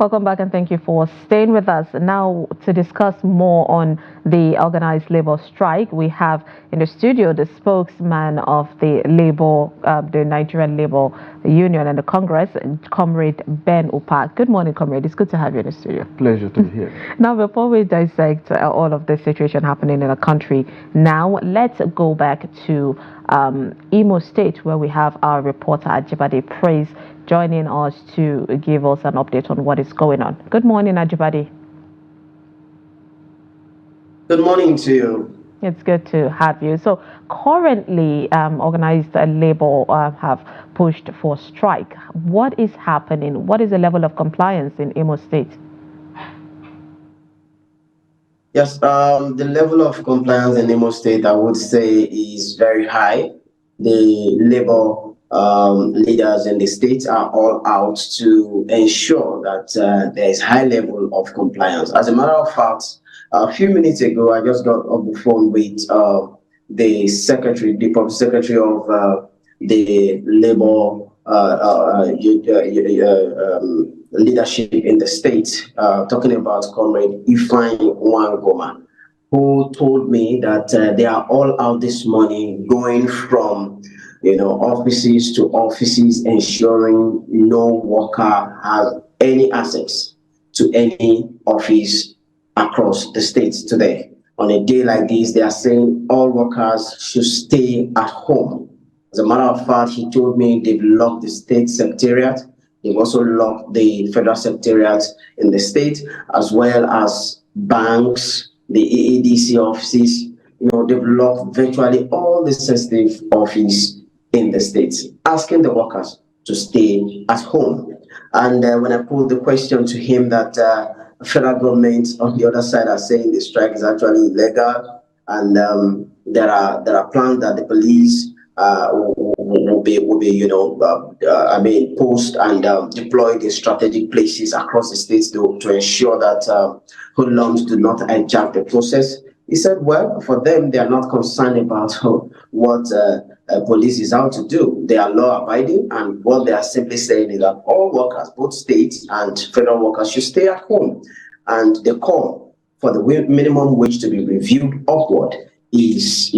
Welcome back and thank you for staying with us. Now, to discuss more on the organized labor strike, we have in the studio the spokesman of the the Nigerian Labor Union and the Congress, Comrade Ben Upah. Good morning, Comrade. It's good to have you in the studio. Pleasure to be here. Now, before we dissect all of the situation happening in the country, now let's go back to Imo State, where we have our reporter Ajibade Praise joining us to give us an update on what is going on. Good morning, Ajibade. Good morning to you. It's good to have you. So currently, organized labor have pushed for strike. What is happening? What is the level of compliance in Imo State? Yes, the level of compliance in Imo State, I would say, is very high. The labor leaders in the state are all out to ensure that there is high level of compliance. As a matter of fact, a few minutes ago, I just got off the phone with the secretary, the public secretary of the labor leadership in the state, talking about Comrade Ifeanyi Nwangoma, who told me that they are all out this morning going from offices to offices, ensuring no worker has any access to any office across the state today. On a day like this, they are saying all workers should stay at home. As a matter of fact, he told me they've locked the state secretariat. They've also locked the federal secretariat in the state, as well as banks, the AADC offices. They've locked virtually all the sensitive offices in the states, asking the workers to stay at home. And when I put the question to him that federal government on the other side are saying the strike is actually illegal, and there are plans that the police will be post and deploy the strategic places across the states to ensure that hoodlums do not hijack the process. He said, well, for them, they are not concerned about what police is out to do. They are law-abiding, and what they are simply saying is that all workers, both state and federal workers, should stay at home. And the call for the minimum wage to be reviewed upward is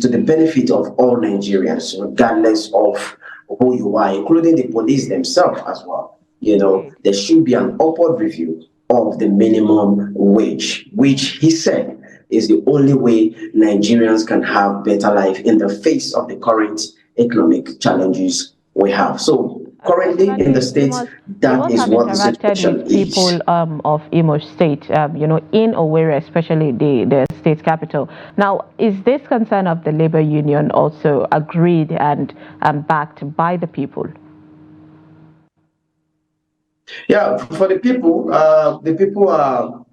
to the benefit of all Nigerians, regardless of who you are, including the police themselves as well. There should be an upward review of the minimum wage, which he said is the only way Nigerians can have better life in the face of the current economic challenges we have. So currently in the state, that is what the situation is. People of Imo State, in Owerri, especially the state capital. Now, is this concern of the labor union also agreed and backed by the people? Yeah, for the people are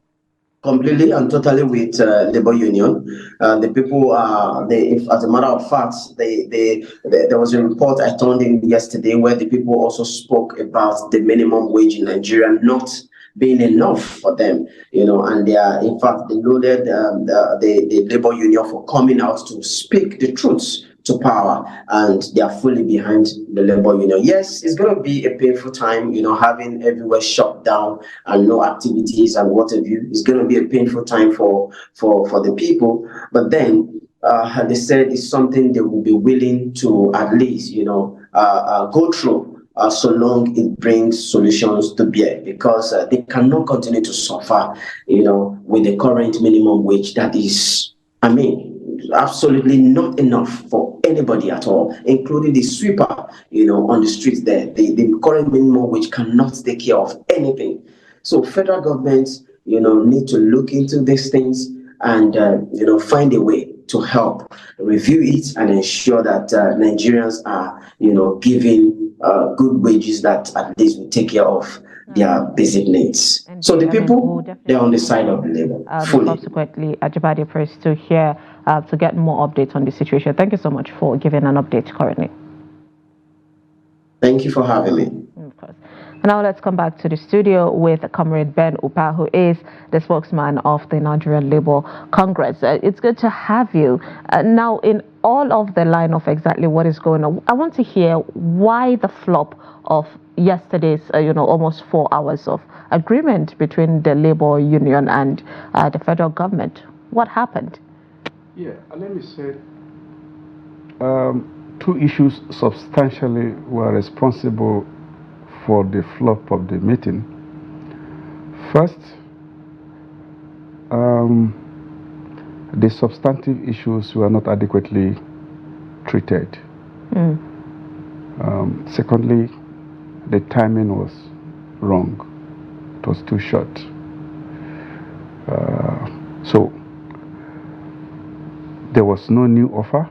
completely and totally with labor union. The people are, as a matter of fact, there was a report I turned in yesterday where the people also spoke about the minimum wage in Nigeria not being enough for them, and they are, in fact, they loaded the labor union for coming out to speak the truth to power, and they are fully behind the labor union. Yes, it's going to be a painful time, having everywhere shut down and no activities and what have you. It's going to be a painful time for the people, but then they said it's something they will be willing to at least, go through. So long it brings solutions to bear, because they cannot continue to suffer, with the current minimum wage that is, absolutely not enough for anybody at all, including the sweeper, on the streets there. The current minimum wage cannot take care of anything. So federal governments, need to look into these things and, find a way to help review it and ensure that Nigerians are, given good wages that at least will take care of their basic needs. And so the people, they're on the side of the labor. Subsequently, Ajibade Press to hear, to get more updates on the situation. Thank you so much for giving an update currently. Thank you for having me. Of course. Now let's come back to the studio with Comrade Ben Upah, who is the spokesman of the Nigerian Labour Congress. It's good to have you. Now, in all of the line of exactly what is going on, I want to hear why the flop of yesterday's, almost 4 hours of agreement between the labor union and the federal government. What happened? Yeah, let me say, two issues substantially were responsible for the flop of the meeting. First, the substantive issues were not adequately treated. Secondly, the timing was wrong. It was too short. So there was no new offer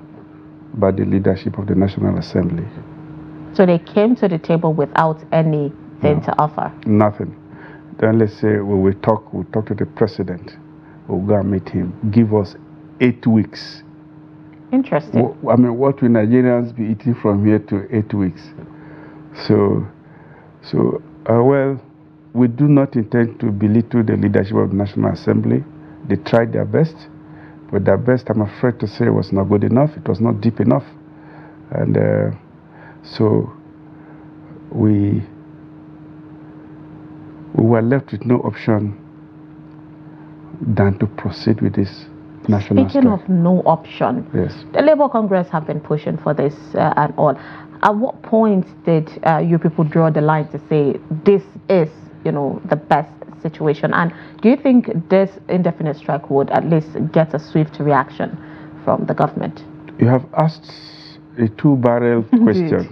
by the leadership of the National Assembly. So they came to the table without anything to offer? Nothing. Then let's say we'll talk to the president. We'll go and meet him. Give us 8 weeks. Interesting. I mean, what will Nigerians be eating from here to 8 weeks? So, well, we do not intend to belittle the leadership of the National Assembly. They tried their best, but their best, I'm afraid to say, was not good enough. It was not deep enough. And so we were left with no option than to proceed with this national Speaking strike. of no option, Yes. The Labour Congress have been pushing for this and all. At what point did you people draw the line to say this is, the best situation? And do you think this indefinite strike would at least get a swift reaction from the government? You have asked a two-barrel question.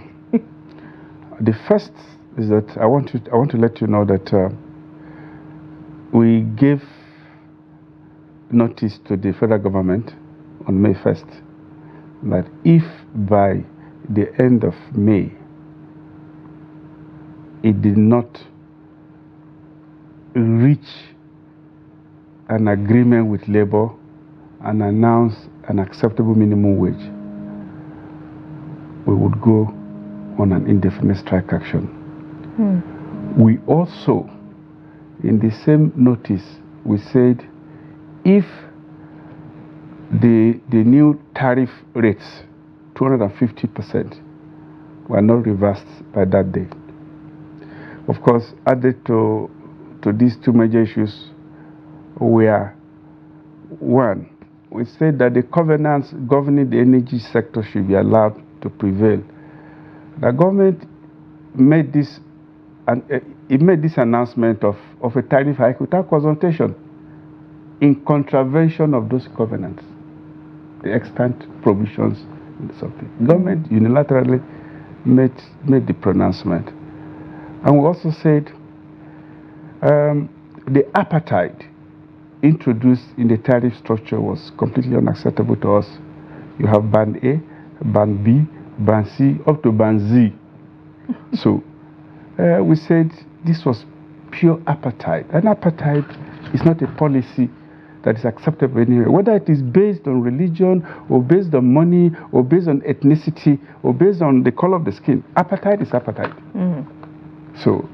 The first is that I want to let you know that we gave notice to the federal government on May 1st that if by the end of May it did not reach an agreement with labor and announce an acceptable minimum wage, we would go on an indefinite strike action. We also, in the same notice, we said if the new tariff rates, 250%, were not reversed by that date. Of course, added to these two major issues were, one, we said that the covenants governing the energy sector should be allowed to prevail. The government made this, it made this announcement of a tariff hike without consultation, in contravention of those covenants, the extant provisions in something. Government unilaterally made the pronouncement. And we also said the appetite introduced in the tariff structure was completely unacceptable to us. You have band A, band B, band C, up to band Z. So we said this was pure appetite. An appetite is not a policy that is acceptable anywhere, whether it is based on religion or based on money or based on ethnicity or based on the color of the skin. Appetite is appetite. So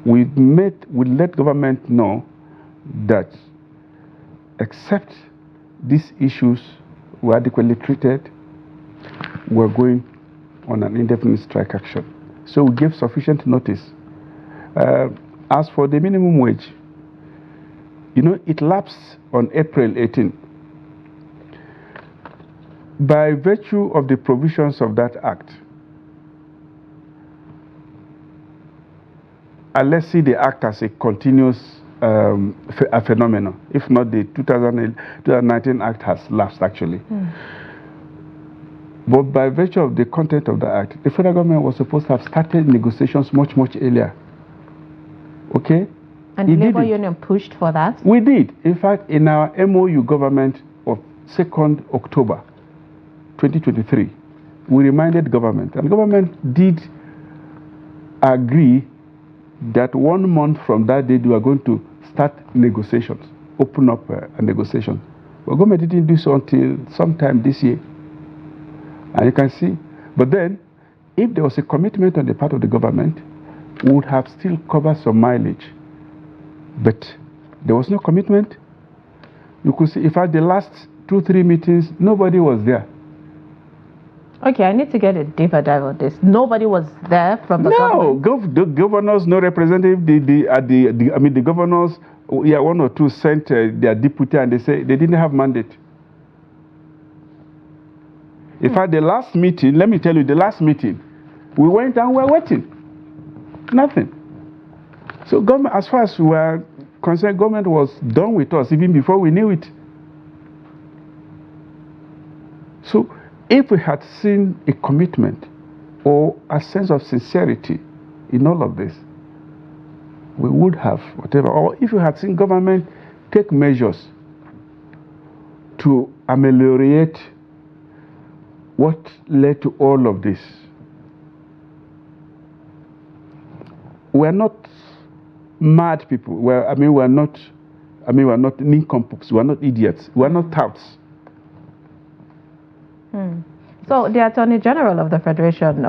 we let government know that except these issues were adequately treated, we're going on an indefinite strike action. So we gave sufficient notice. As for the minimum wage, it lapsed on April 18. By virtue of the provisions of that act, and let's see the act as a continuous a phenomenon. If not, the 2019 act has lapsed actually. But by virtue of the content of the act, the federal government was supposed to have started negotiations much earlier. Okay? And the Labour Union pushed for that? We did. In fact, in our MOU government of 2nd October 2023, we reminded government, and government did agree that 1 month from that day, we are going to start negotiations, open up a negotiation. But government didn't do so until sometime this year. And you can see, but then, if there was a commitment on the part of the government, we would have still covered some mileage. But there was no commitment. You could see, in fact, the last 2-3 meetings, nobody was there. Okay, I need to get a deeper dive on this. Nobody was there from the government? No, the governors, no representative. I mean, the governors, yeah, one or two sent their deputy, and they say they didn't have mandate. In fact, the last meeting, let me tell you, the last meeting, we went and we were waiting. Nothing. So government, as far as we were concerned, government was done with us even before we knew it. So if we had seen a commitment or a sense of sincerity in all of this, we would have whatever. Or if we had seen government take measures to ameliorate what led to all of this. We're not mad people. We're not nincompoops. We're not idiots. We're not touts. So the Attorney General of the Federation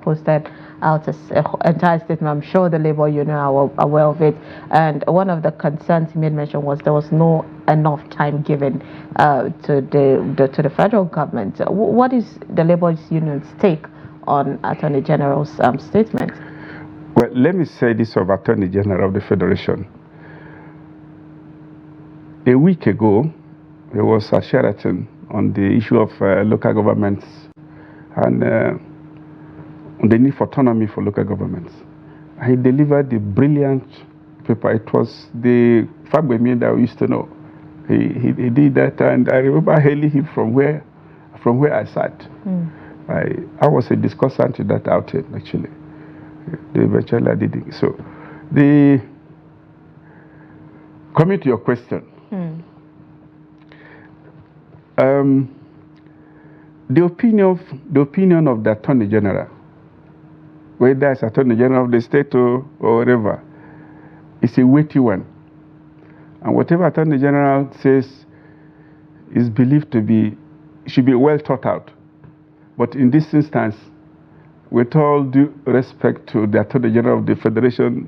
posted out an entire statement. I'm sure the labor union are aware of it. And one of the concerns he made mention was there was no enough time given to the federal government. What is the labor union's take on Attorney General's statement? Well, let me say this of Attorney General of the Federation. A week ago, there was a Sheraton on the issue of local governments and on the need for autonomy for local governments. He delivered the brilliant paper. It was the Fagbemi that we used to know. He did that, and I remember hailing him from where I sat. I was a discussant in that outing, actually. Eventually I did it. So, coming to your question, the opinion of the Attorney General, whether it's Attorney General of the state or whatever, is a weighty one. And whatever Attorney General says is believed to be, should be well thought out. But in this instance, with all due respect to the Attorney General of the Federation,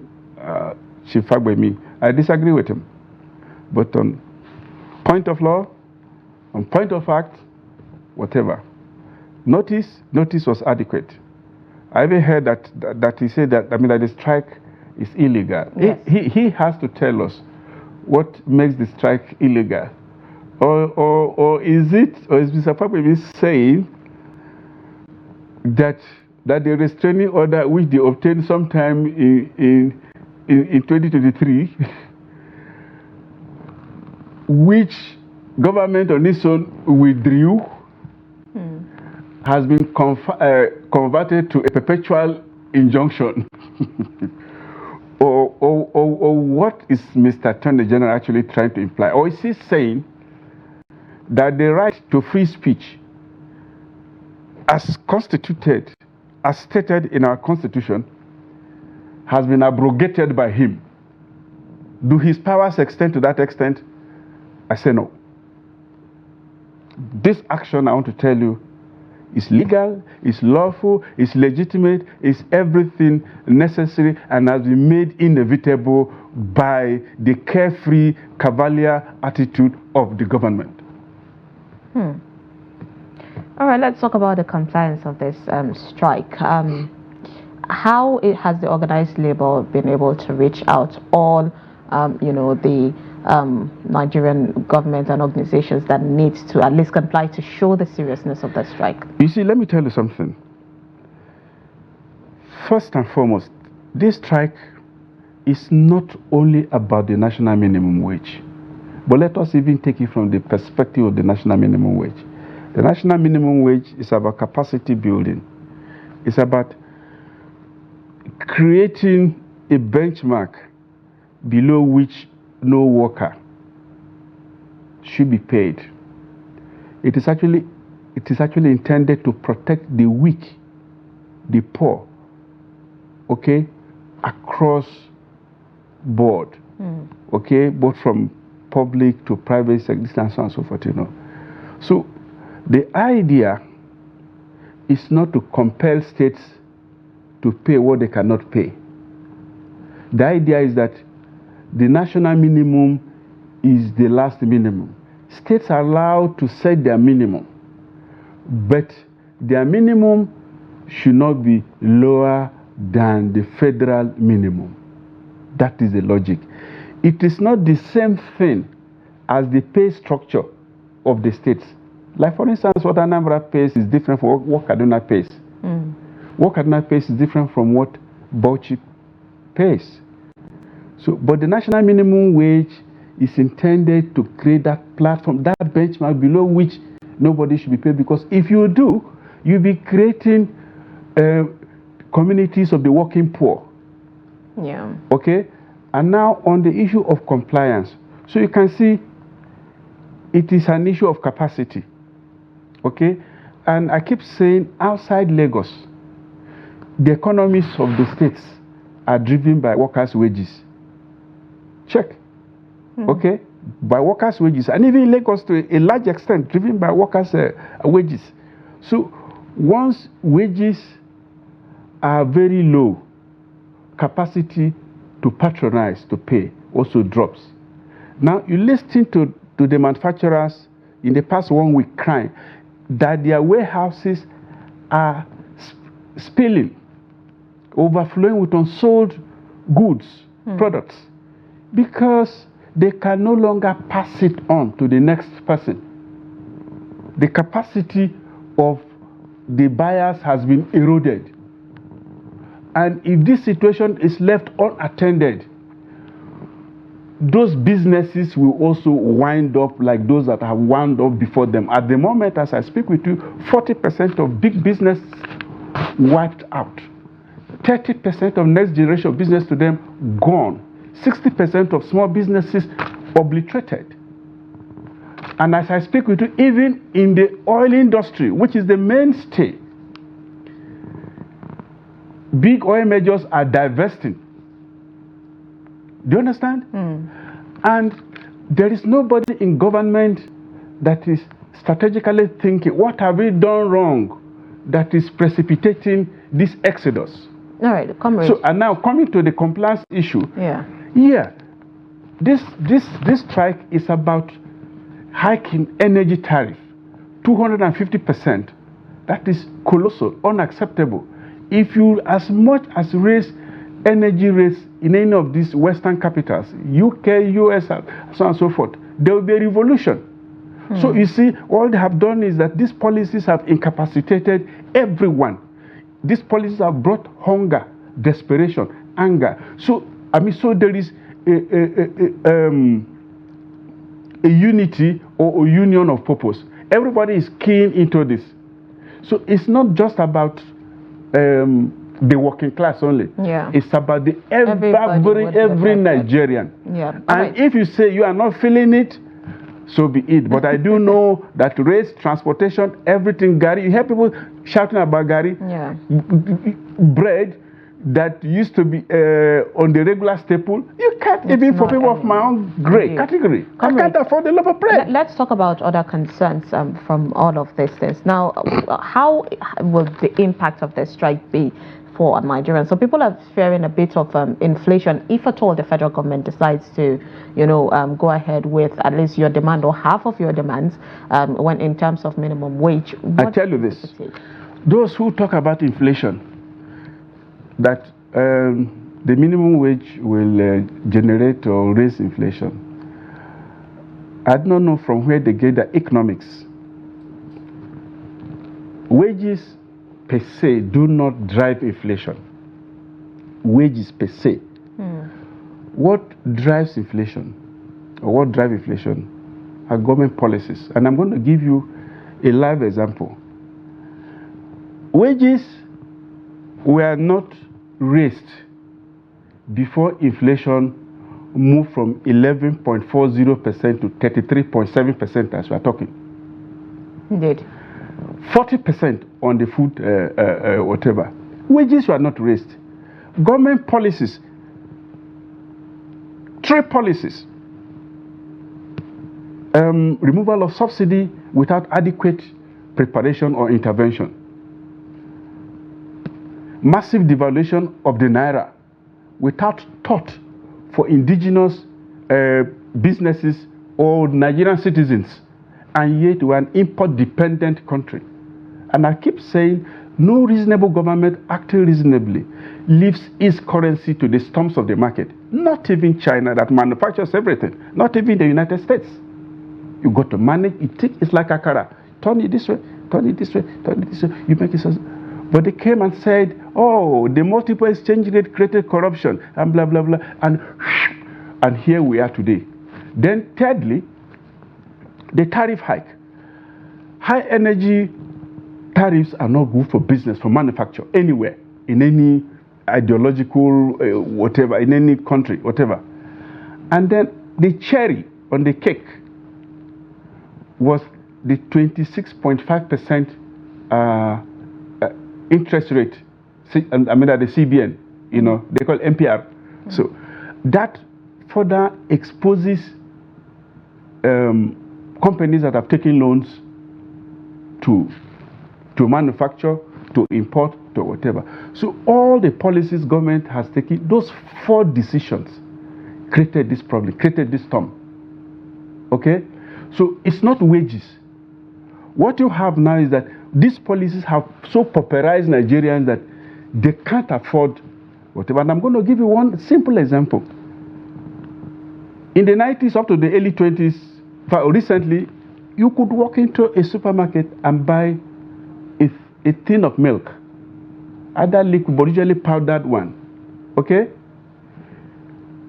Chief Fagbemi, I disagree with him. But on point of law, on point of fact, whatever, notice was adequate. I even heard that he said that the strike is illegal. Yes. He has to tell us what makes the strike illegal, or is Mr. Fagbemi saying that the restraining order which they obtained sometime in 2023, which government on its own withdrew, has been converted to a perpetual injunction? or what is Mr. Attorney General actually trying to imply? Or is he saying that the right to free speech, as constituted, as stated in our Constitution, has been abrogated by him? Do his powers extend to that extent? I say no. This action, I want to tell you, is legal, is lawful, is legitimate, is everything necessary, and has been made inevitable by the carefree, cavalier attitude of the government. All right, let's talk about the compliance of this strike. How has the organized labor been able to reach out all, the Nigerian government and organizations that need to at least comply to show the seriousness of the strike? You see, let me tell you something. First and foremost, this strike is not only about the national minimum wage, but let us even take it from the perspective of the national minimum wage. The national minimum wage is about capacity building. It's about creating a benchmark below which no worker should be paid. It is actually intended to protect the weak, the poor, okay, across board, okay, both from public to private sector and so on and so forth, So the idea is not to compel states to pay what they cannot pay. The idea is that the national minimum is the last minimum. States are allowed to set their minimum, but their minimum should not be lower than the federal minimum. That is the logic. It is not the same thing as the pay structure of the states. Like, for instance, what Anambra pays is different from what Kaduna pays. What Kaduna pays is different from what Bauchi pays. So, but the national minimum wage is intended to create that platform, that benchmark below which nobody should be paid, because if you do, you'll be creating communities of the working poor. Yeah. Okay? And now on the issue of compliance, so you can see it is an issue of capacity. Okay? And I keep saying outside Lagos, the economies of the states are driven by workers' wages. Check. Okay? By workers' wages. And even in Lagos, to a large extent, driven by workers' wages. So once wages are very low, capacity to patronize, to pay, also drops. Now, you listen to the manufacturers in the past 1 week crying that their warehouses are spilling, overflowing with unsold goods, products, because they can no longer pass it on to the next person. The capacity of the buyers has been eroded. And if this situation is left unattended, those businesses will also wind up like those that have wound up before them. At the moment, as I speak with you, 40% of big business wiped out. 30% of next generation of business to them gone. 60% of small businesses obliterated. And as I speak with you, even in the oil industry, which is the mainstay, big oil majors are divesting. Do you understand? And there is nobody in government that is strategically thinking, what have we done wrong that is precipitating this exodus? All right, Comrade. So, and now coming to the compliance issue. Yeah. This strike is about hiking energy tariff 250%. That is colossal, unacceptable. If you as much as raise energy rates in any of these Western capitals, UK, US, so on and so forth, there will be a revolution. So you see, all they have done is that these policies have incapacitated everyone. These policies have brought hunger, desperation, anger. So, so there is a unity or a union of purpose. Everybody is keen into this. So it's not just about the working class only. Yeah. It's about the every Nigerian. Yeah. And if you say you are not feeling it, so be it. But I do know that rates, transportation, everything, Gary. You hear people shouting about Gary. Yeah. Bread that used to be on the regular staple. You can't, even for people of my own category. I can't afford the loaf of bread. Let's talk about other concerns from all of these things. Now, how will the impact of the strike be for Nigerians? So people are fearing a bit of inflation if at all the federal government decides to, go ahead with at least your demand or half of your demands when in terms of minimum wage. I tell you this, those who talk about inflation, that the minimum wage will generate or raise inflation, I don't know from where they get the economics. Wages per se do not drive inflation. Wages per se. What drives inflation, or what drives inflation, are government policies. And I'm going to give you a live example. Wages were not raised before inflation moved from 11.40% to 33.7% as we are talking. Indeed. 40% on the food, whatever. Wages were not raised. Government policies, 3 policies. Removal of subsidy without adequate preparation or intervention. Massive devaluation of the naira without thought for indigenous businesses or Nigerian citizens, and yet we're an import-dependent country. And I keep saying, no reasonable government acting reasonably leaves its currency to the storms of the market. Not even China that manufactures everything. Not even the United States. You got to manage it. It's like akara. Turn it this way, turn it this way, turn it this way. You make it so. But they came and said, oh, the multiple exchange rate created corruption and blah, blah, blah. And here we are today. Then thirdly, the tariff hike. High energy tariffs are not good for business, for manufacture, anywhere, in any ideological, whatever, in any country, whatever. And then the cherry on the cake was the 26.5% interest rate. I mean, at the CBN, you know, they call MPR. Mm-hmm. So that further exposes companies that have taken loans to manufacture, to import, to whatever. So all the policies government has taken, those 4 decisions created this problem, created this storm. Okay? So it's not wages. What you have now is that these policies have so pauperized Nigerians that they can't afford whatever. And I'm going to give you one simple example. In the 90s up to the early 20s, recently, you could walk into a supermarket and buy a tin of milk, either liquid, but usually powdered one. Okay?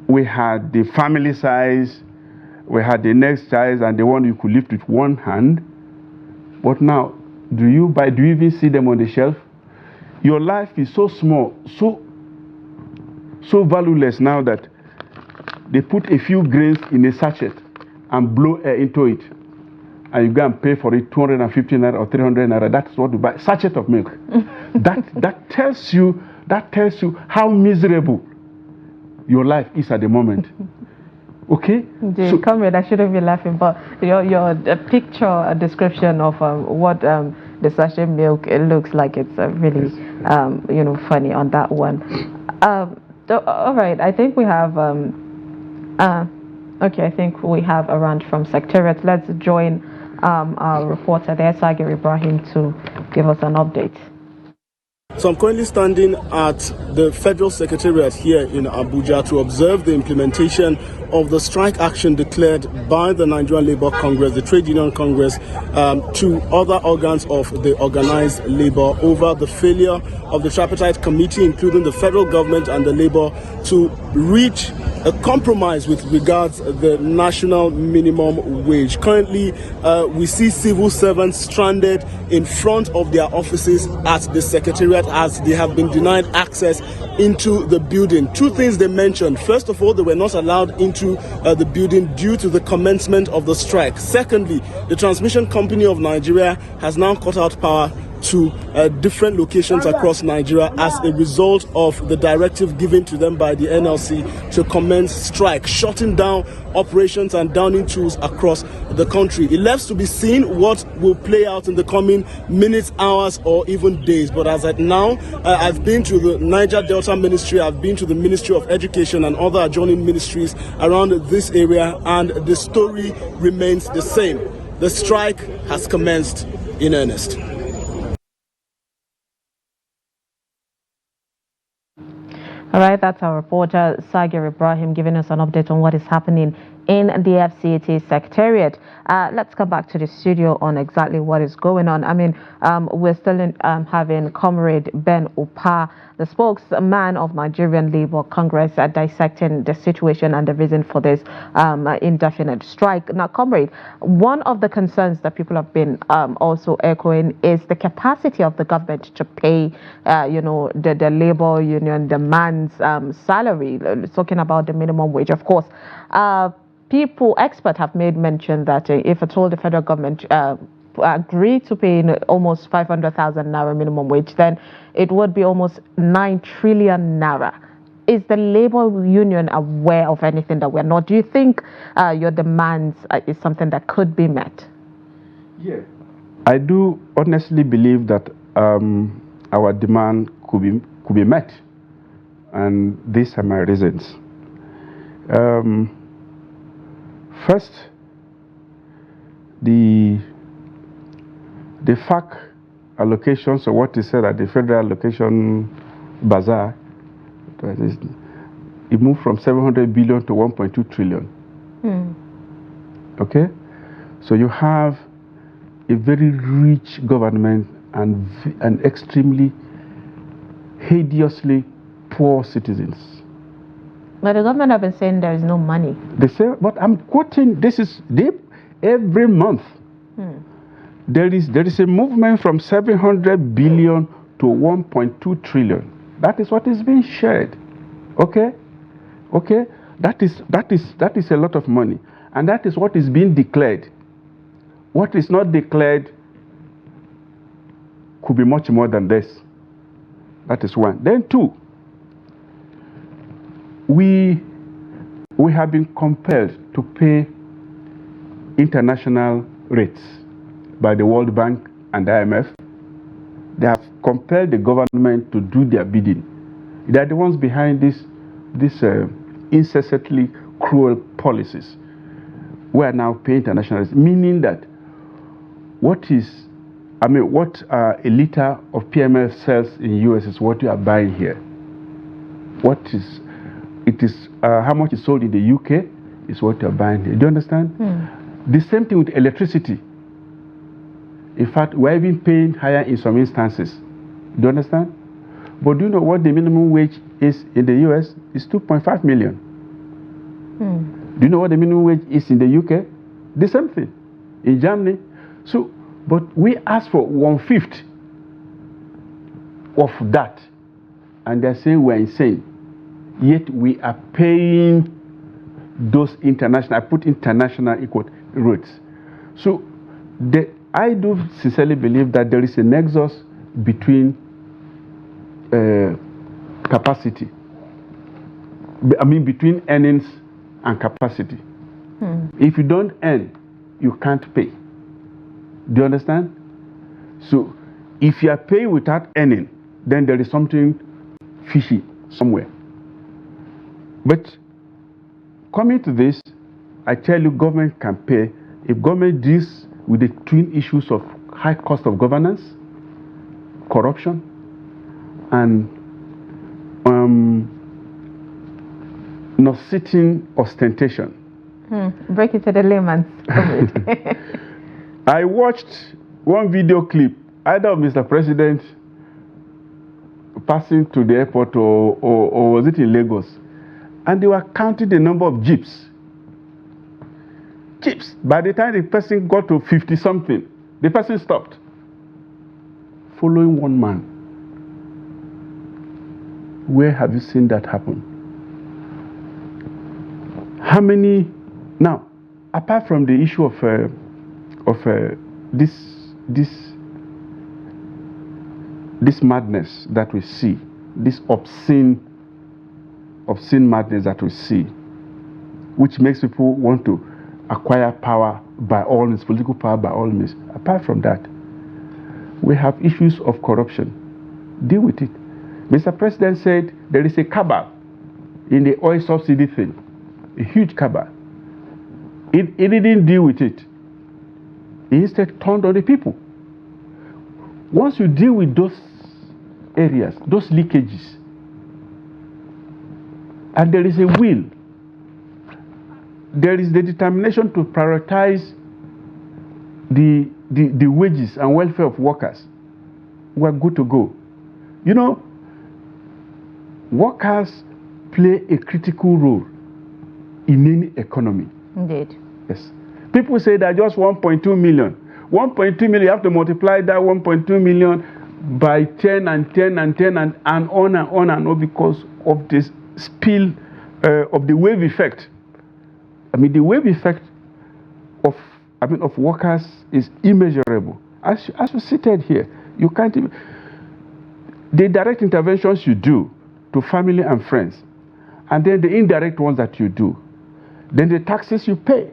We had the family size, we had the next size, and the one you could lift with one hand. But now, do you even see them on the shelf? Your life is so small, so valueless now that they put a few grains in a sachet and blow air into it. And you go and pay for it 250 naira or 300 naira. That's what you buy. Sachet of milk. that tells you how miserable your life is at the moment. Okay? So, Comrade, I shouldn't be laughing, but your picture, a description of what the sachet milk, it looks like, it's really funny on that one. All right, I think we have I think we have a rant from Secretariat. Let's join our reporter there, Sagir Ibrahim, to give us an update. So I'm currently standing at the Federal Secretariat here in Abuja to observe the implementation of the strike action declared by the Nigerian Labour Congress, the Trade Union Congress, to other organs of the organized labor over the failure of the Tripartite Committee, including the federal government and the Labour, to reach a compromise with regards the national minimum wage. Currently, we see civil servants stranded in front of their offices at the Secretariat as they have been denied access into the building. 2 things they mentioned. First of all, they were not allowed into the building due to the commencement of the strike. Secondly, the transmission company of Nigeria has now cut out power to different locations across Nigeria as a result of the directive given to them by the NLC to commence strike, shutting down operations and downing tools across the country. It left to be seen what will play out in the coming minutes, hours, or even days. But as at now, I've been to the Niger Delta Ministry, I've been to the Ministry of Education and other adjoining ministries around this area, and the story remains the same. The strike has commenced in earnest. All right, that's our reporter, Sagir Ibrahim, giving us an update on what is happening in the FCT Secretariat. Let's come back to the studio on exactly what is going on. I mean, we're still having Comrade Ben Upah, the spokesman of Nigerian Labour Congress, dissecting the situation and the reason for this indefinite strike. Now, Comrade, one of the concerns that people have been also echoing is the capacity of the government to pay, the labor union demands salary, talking about the minimum wage, of course. Experts have made mention that if at all the federal government agree to pay almost 500,000 naira minimum wage, then it would be almost 9 trillion naira. Is the labor union aware of anything that we're not? Do you think your demands is something that could be met? Yeah, I do honestly believe that our demand could be met, and these are my reasons. First, the fact allocations, or what is said at the federal allocation bazaar, it moved from 700 billion to 1.2 trillion. Okay? So you have a very rich government and extremely hideously poor citizens. But the government have been saying there is no money. They say, but I'm quoting, every month. There is a movement from 700 billion to 1.2 trillion. That is what is being shared. Okay? Okay? That is a lot of money. And that is what is being declared. What is not declared could be much more than this. That is one. Then two, we have been compelled to pay international rates by the World Bank and the IMF. They have compelled the government to do their bidding. They are the ones behind these incessantly cruel policies. We are now paying international rates, meaning that what a liter of PML sells in the US is what you are buying here. How much is sold in the UK is what you are buying here. Do you understand? The same thing with electricity. In fact, we're even paying higher in some instances. Do you understand? But do you know what the minimum wage is in the US? It's 2.5 million. Do you know what the minimum wage is in the UK? The same thing. In Germany. So, but we ask for 1/5 of that. And they're saying we're insane. Yet we are paying those international, I put international equal rates. So I do sincerely believe that there is a nexus between capacity. Between earnings and capacity. If you don't earn, you can't pay. Do you understand? So if you are paying without earning, then there is something fishy somewhere. But coming to this, I tell you, government can pay if government deals with the twin issues of high cost of governance, corruption, and not-sitting ostentation. Break it to the layman's. I watched one video clip, either of Mr. President passing to the airport or was it in Lagos? And they were counting the number of jeeps. By the time the person got to 50-something, the person stopped, following one man. Where have you seen that happen? How many? Now, apart from the issue of this madness that we see, this obscene madness that we see, which makes people want to acquire power by all means, political power by all means. Apart from that, we have issues of corruption. Deal with it. Mr. President said there is a cabal in the oil subsidy thing, a huge cabal. He didn't deal with it. He instead turned on the people. Once you deal with those areas, those leakages, and there is a will, there is the determination to prioritize the wages and welfare of workers, we are good to go. You know, workers play a critical role in any economy. Indeed. Yes. People say that just 1.2 million. 1.2 million, you have to multiply that 1.2 million by 10 and 10 and 10 and on and on and on because of this spill of the wave effect. The wave effect of workers is immeasurable. As you seated here, you can't even. The direct interventions you do to family and friends, and then the indirect ones that you do, then the taxes you pay,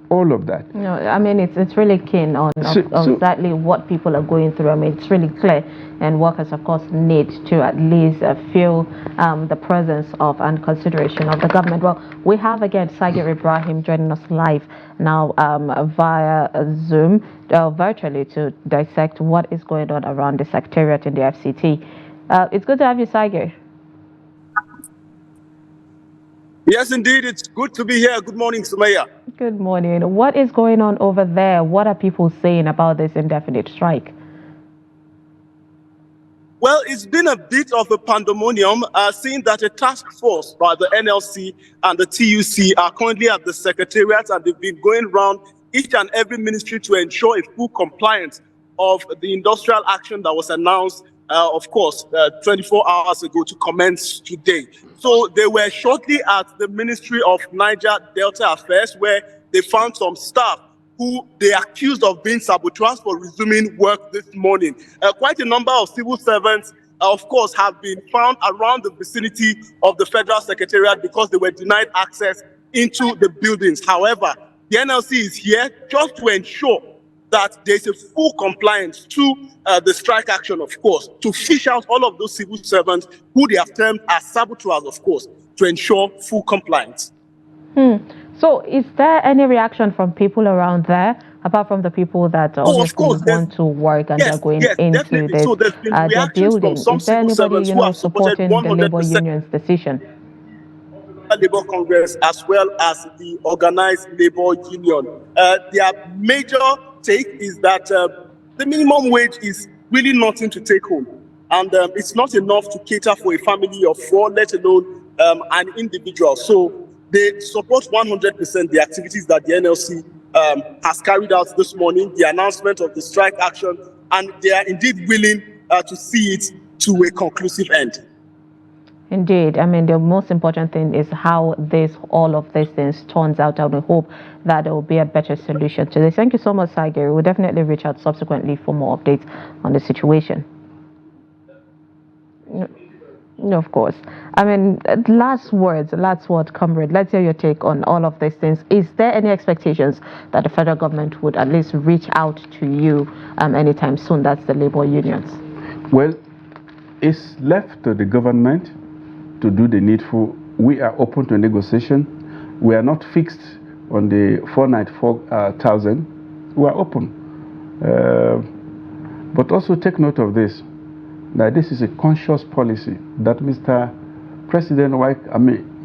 all of that. No, I mean, it's really keen on exactly what people are going through. I mean, it's really clear, and workers, of course, need to at least feel the presence of and consideration of the government. Well, we have again Sagir Ibrahim joining us live now via Zoom, virtually, to dissect what is going on around the secretariat in the FCT. It's good to have you, Sagir. Yes, indeed. It's good to be here. Good morning, Sumaya. Good morning. What is going on over there? What are people saying about this indefinite strike? Well, it's been a bit of a pandemonium, seeing that a task force by the NLC and the TUC are currently at the secretariat, and they've been going around each and every ministry to ensure a full compliance of the industrial action that was announced, of course, 24 hours ago to commence today. So they were shortly at the Ministry of Niger Delta Affairs, where they found some staff who they accused of being saboteurs for resuming work this morning. Quite a number of civil servants, of course, have been found around the vicinity of the Federal Secretariat because they were denied access into the buildings. However, the NLC is here just to ensure that there's a full compliance to the strike action, of course, to fish out all of those civil servants who they have termed as saboteurs, of course, to ensure full compliance. So is there any reaction from people around there, apart from the people that obviously want to work and they're going into this so there's been their building? Is there anybody, supporting the labor union's decision? Labour Congress as well as the Organised Labour Union. Their major take is that the minimum wage is really nothing to take home, and it's not enough to cater for a family of 4, let alone an individual. So they support 100% the activities that the NLC has carried out this morning, the announcement of the strike action, and they are indeed willing to see it to a conclusive end. Indeed. I mean, the most important thing is how all of these things turns out, and we hope that there will be a better solution to this. Thank you so much, Sagir. We'll definitely reach out subsequently for more updates on the situation. No, of course. I mean, last word, Comrade. Let's hear your take on all of these things. Is there any expectations that the federal government would at least reach out to you anytime soon? That's the labor unions. Well, it's left to the government to do the needful. We are open to negotiation. We are not fixed on the 494,000. We are open. But also take note of this, that this is a conscious policy that Mr. President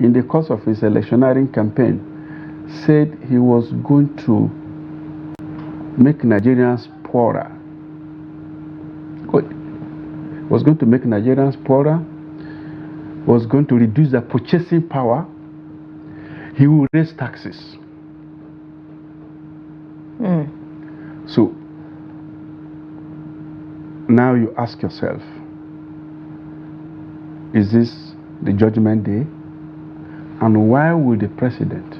in the course of his electioneering campaign, said he was going to make Nigerians poorer. Was going to make Nigerians poorer, was going to reduce their purchasing power. He will raise taxes. So now you ask yourself, is this the judgment day? And why will the president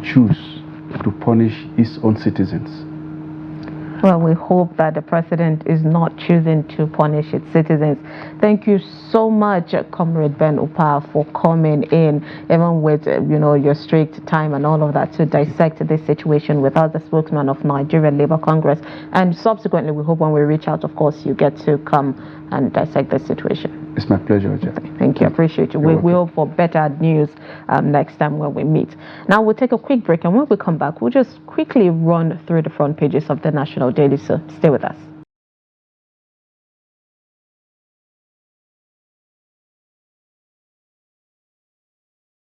choose to punish his own citizens? Well, we hope that the president is not choosing to punish its citizens. Thank you so much, Comrade Ben Upah, for coming in, even with your strict time and all of that, to dissect this situation with us, the spokesman of Nigerian Labour Congress. And subsequently, we hope when we reach out, of course, you get to come and dissect this situation. It's my pleasure, Jack. Thank you. I appreciate you. We hope for better news next time when we meet. Now we'll take a quick break, and when we come back, we'll just quickly run through the front pages of the National Daily. So stay with us.